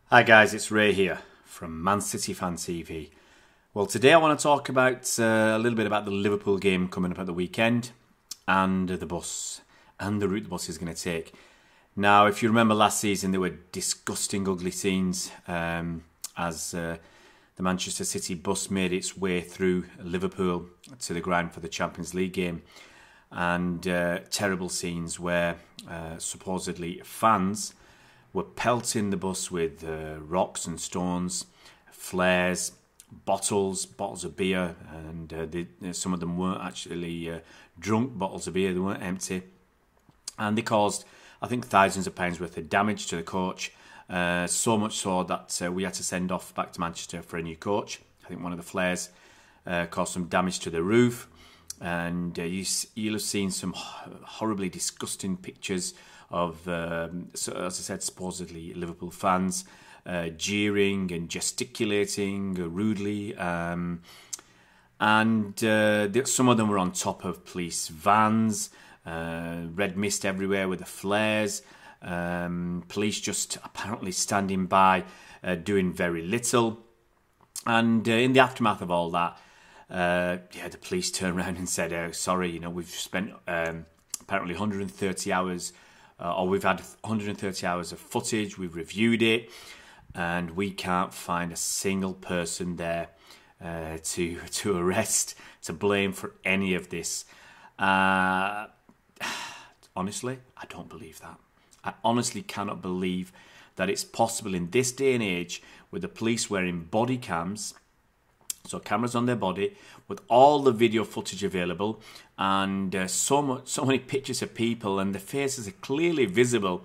Hi guys, it's Ray here from Man City Fan TV. Well, today I want to talk about a little bit about the Liverpool game coming up at the weekend and the bus and the route the bus is going to take. Now, if you remember last season, there were disgusting, ugly scenes as the Manchester City bus made its way through Liverpool to the ground for the Champions League game, and terrible scenes where supposedly fans were pelting the bus with rocks and stones, flares, bottles of beer, and some of them weren't actually drunk bottles of beer, they weren't empty. And they caused, I think, thousands of pounds worth of damage to the coach, so much so that we had to send off back to Manchester for a new coach. I think one of the flares caused some damage to the roof, and you'll have seen some horribly disgusting pictures of, as I said, supposedly Liverpool fans jeering and gesticulating rudely, and some of them were on top of police vans, red mist everywhere with the flares, police just apparently standing by doing very little. And in the aftermath of all that, the police turned around and said, "Oh, sorry, we've spent apparently 130 hours, or we've had 130 hours of footage, we've reviewed it, and we can't find a single person there to arrest, to blame for any of this." Honestly, I don't believe that. I honestly cannot believe that it's possible in this day and age, with the police wearing body cams, so cameras on their body, with all the video footage available, and so many pictures of people, and the faces are clearly visible.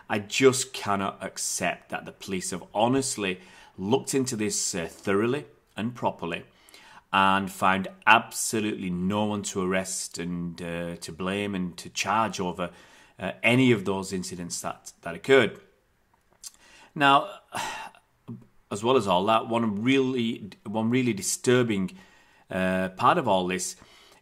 I just cannot accept that the police have honestly looked into this thoroughly and properly and found absolutely no one to arrest and to blame and to charge over any of those incidents that occurred. Now, as well as all that, one really disturbing part of all this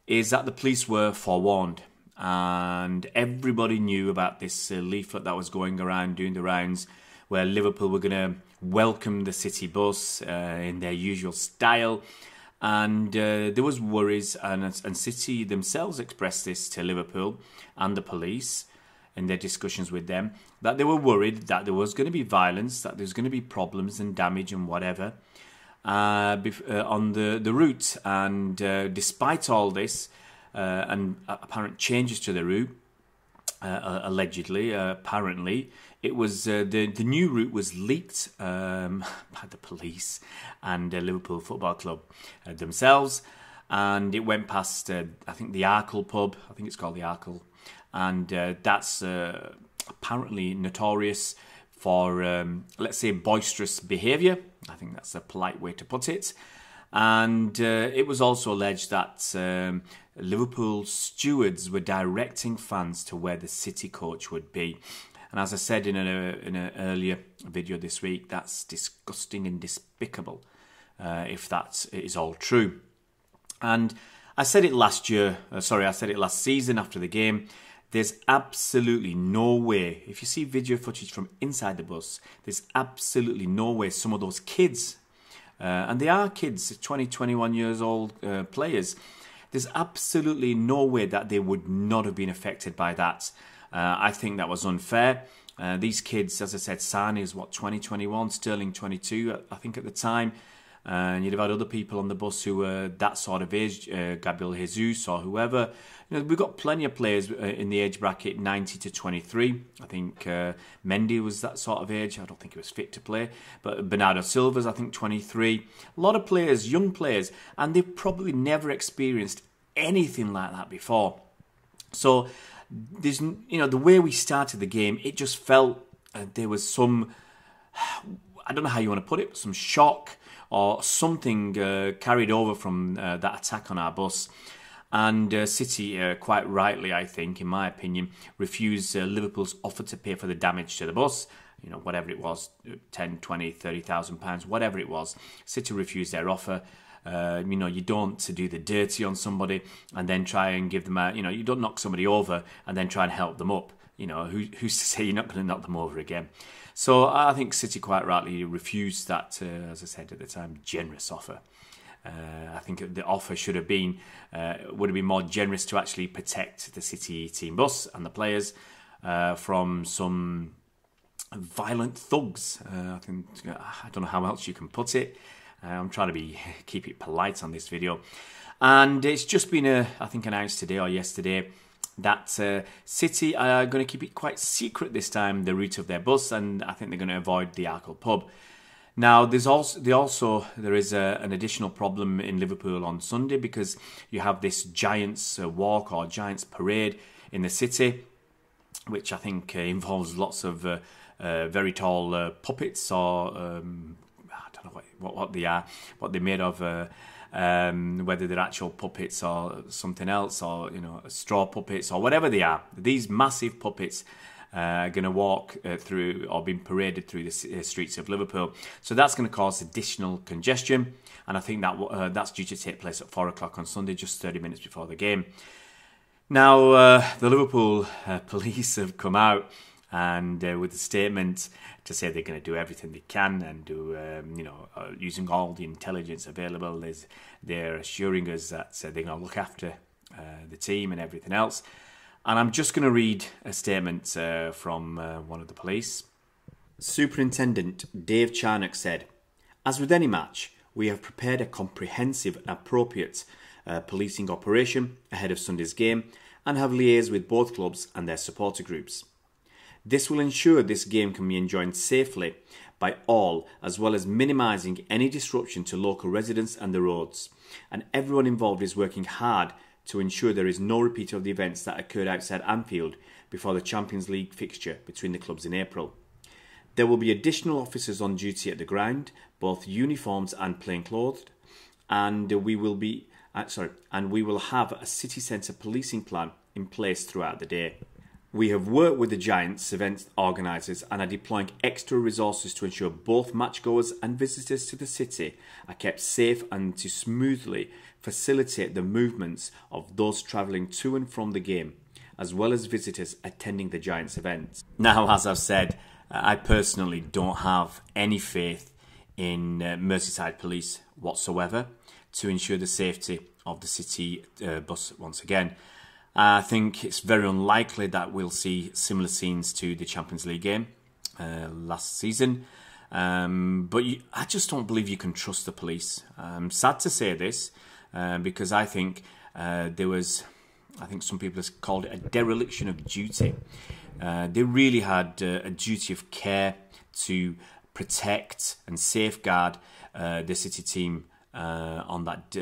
is that the police were forewarned, and everybody knew about this leaflet that was going around doing the rounds, where Liverpool were going to welcome the City bus in their usual style, and there was worries, and City themselves expressed this to Liverpool and the police in their discussions with them, that they were worried that there was going to be violence, that there was going to be problems and damage and whatever on the route. And despite all this and apparent changes to the route, apparently, it was the new route was leaked by the police and Liverpool Football Club themselves, and it went past I think the Arkle pub. I think it's called the Arkle. And that's apparently notorious for, let's say, boisterous behaviour. I think that's a polite way to put it. And it was also alleged that Liverpool stewards were directing fans to where the City coach would be. And as I said in an earlier video this week, that's disgusting and despicable if that is all true. And I said it last season after the game. There's absolutely no way, if you see video footage from inside the bus, there's absolutely no way some of those kids, and they are kids, 20, 21 years old players, there's absolutely no way that they would not have been affected by that. I think that was unfair. These kids, as I said, Sane is 20, 21, Sterling 22, I think at the time. And you'd have had other people on the bus who were that sort of age, Gabriel Jesus or whoever. We've got plenty of players in the age bracket 90 to 23. I think Mendy was that sort of age. I don't think he was fit to play. But Bernardo Silva's, I think, 23. A lot of players, young players, and they've probably never experienced anything like that before. So there's, the way we started the game, it just felt there was some, I don't know how you want to put it, some shock or something carried over from that attack on our bus. And City, quite rightly, I think, in my opinion, refused Liverpool's offer to pay for the damage to the bus. Whatever it was, 10, 20, 30,000 pounds, whatever it was. City refused their offer. You don't do the dirty on somebody and then try and give them you don't knock somebody over and then try and help them up. who's to say you're not going to knock them over again? So I think City quite rightly refused that, as I said at the time, generous offer. I think the offer would have been more generous to actually protect the City team bus and the players from some violent thugs. I don't know how else you can put it. I'm trying to keep it polite on this video. And it's just been, I think, announced today or yesterday that City are going to keep it quite secret this time, the route of their bus, and I think they're going to avoid the Arkle pub. Now, there is an additional problem in Liverpool on Sunday, because you have this Giants walk or Giants parade in the city, which I think involves lots of very tall puppets, or I don't know what they are, what they're made of. Whether they're actual puppets or something else, or straw puppets or whatever they are. These massive puppets are going to walk through, or being paraded through the streets of Liverpool. So that's going to cause additional congestion, and I think that's due to take place at 4 o'clock on Sunday, just 30 minutes before the game. Now, the Liverpool police have come out and with a statement to say they're going to do everything they can and do, using all the intelligence available. They're assuring us that they're going to look after the team and everything else. And I'm just going to read a statement from one of the police. Superintendent Dave Charnock said, "As with any match, we have prepared a comprehensive and appropriate policing operation ahead of Sunday's game and have liaised with both clubs and their supporter groups. This will ensure this game can be enjoyed safely by all, as well as minimising any disruption to local residents and the roads. And everyone involved is working hard to ensure there is no repeat of the events that occurred outside Anfield before the Champions League fixture between the clubs in April. There will be additional officers on duty at the ground, both uniformed and plainclothed, and we will have a city centre policing plan in place throughout the day. We have worked with the Giants event organisers and are deploying extra resources to ensure both matchgoers and visitors to the city are kept safe and to smoothly facilitate the movements of those travelling to and from the game, as well as visitors attending the Giants event." Now, as I've said, I personally don't have any faith in Merseyside police whatsoever to ensure the safety of the City bus once again. I think it's very unlikely that we'll see similar scenes to the Champions League game last season. But I just don't believe you can trust the police. I'm sad to say this because I think some people have called it a dereliction of duty. They really had a duty of care to protect and safeguard the City team on that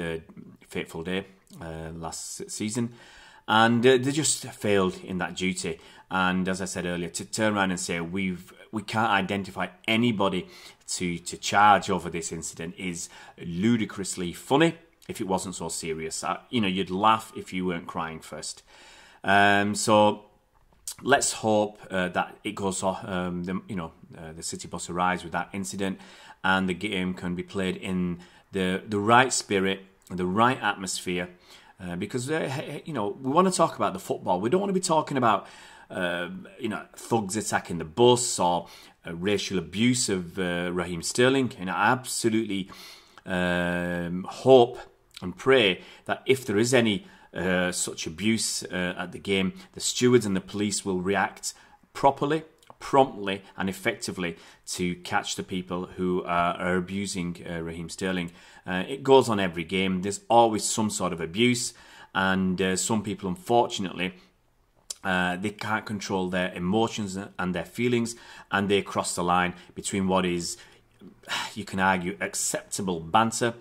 fateful day last season. And they just failed in that duty. And as I said earlier, to turn around and say we can't identify anybody to charge over this incident is ludicrously funny. If it wasn't so serious, you'd laugh if you weren't crying first. So let's hope that it goes off. The City bus arrives with that incident, and the game can be played in the right spirit, the right atmosphere. Because we want to talk about the football. We don't want to be talking about thugs attacking the bus or racial abuse of Raheem Sterling. I absolutely hope and pray that if there is any such abuse at the game, the stewards and the police will react properly, promptly and effectively to catch the people who are abusing Raheem Sterling. It goes on every game. There's always some sort of abuse, and some people, unfortunately, they can't control their emotions and their feelings, and they cross the line between what is, you can argue, acceptable banter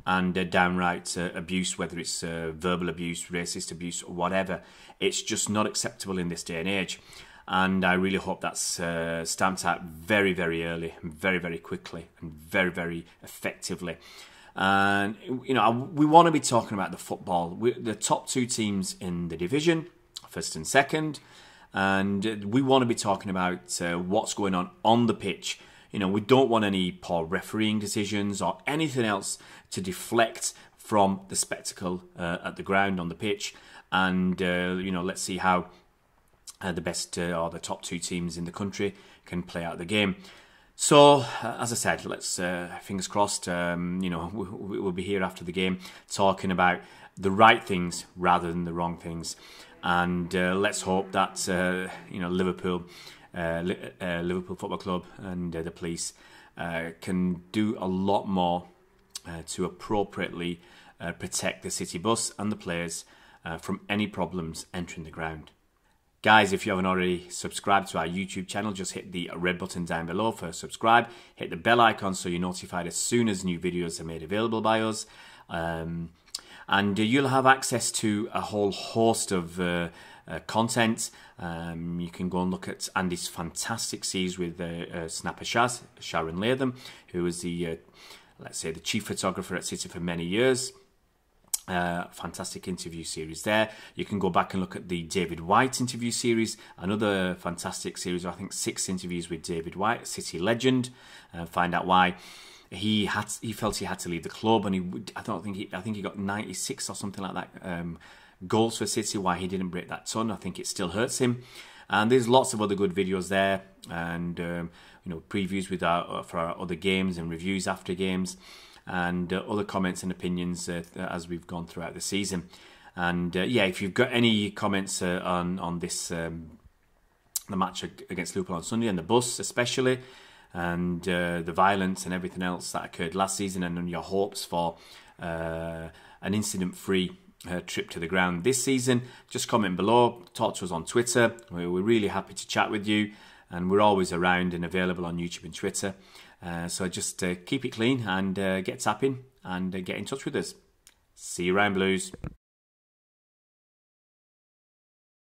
and downright abuse, whether it's verbal abuse, racist abuse, or whatever. It's just not acceptable in this day and age. And I really hope that's stamped out very, very early, very, very quickly, and very, very effectively. And, we want to be talking about the football. The top two teams in the division, first and second, and we want to be talking about what's going on the pitch. We don't want any poor refereeing decisions or anything else to deflect from the spectacle at the ground on the pitch. And, let's see how the best or the top 2 teams in the country can play out the game. So, as I said, let's fingers crossed. We'll be here after the game talking about the right things rather than the wrong things, and let's hope that Liverpool Football Club and the police can do a lot more to appropriately protect the city bus and the players from any problems entering the ground. Guys, if you haven't already subscribed to our YouTube channel, just hit the red button down below for subscribe. Hit the bell icon so you're notified as soon as new videos are made available by us. And you'll have access to a whole host of content. You can go and look at Andy's fantastic series with Snapper Shaz, Sharon Latham, who was the, let's say, the chief photographer at City for many years. Fantastic interview series there. You can go back and look at the David White interview series, another fantastic series. I think 6 interviews with David White, City legend. Find out why he felt he had to leave the club, and I think he got 96 or something like that goals for City. Why he didn't break that ton, I think it still hurts him. And there's lots of other good videos there, and previews for our other games and reviews after games, and other comments and opinions as we've gone throughout the season. And if you've got any comments on this, the match against Liverpool on Sunday and the bus especially, and the violence and everything else that occurred last season, and on your hopes for an incident-free trip to the ground this season, just comment below, talk to us on Twitter. We're really happy to chat with you, and we're always around and available on YouTube and Twitter. So just keep it clean and get tapping and get in touch with us. See you around, Blues.